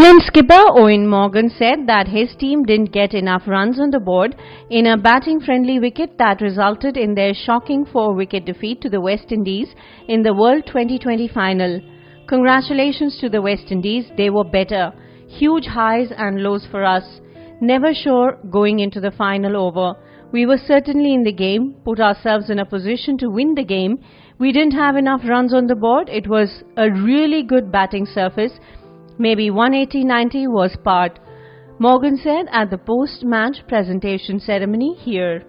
England skipper Eoin Morgan said that his team didn't get enough runs on the board in a batting-friendly wicket that resulted in their shocking 4-wicket defeat to the West Indies in the World Twenty20 final. Congratulations to the West Indies, they were better. Huge highs and lows for us. Never sure going into the final over. We were certainly in the game, put ourselves in a position to win the game. We didn't have enough runs on the board. It was a really good batting surface. Maybe 180-90 was part, Morgan said at the post-match presentation ceremony here.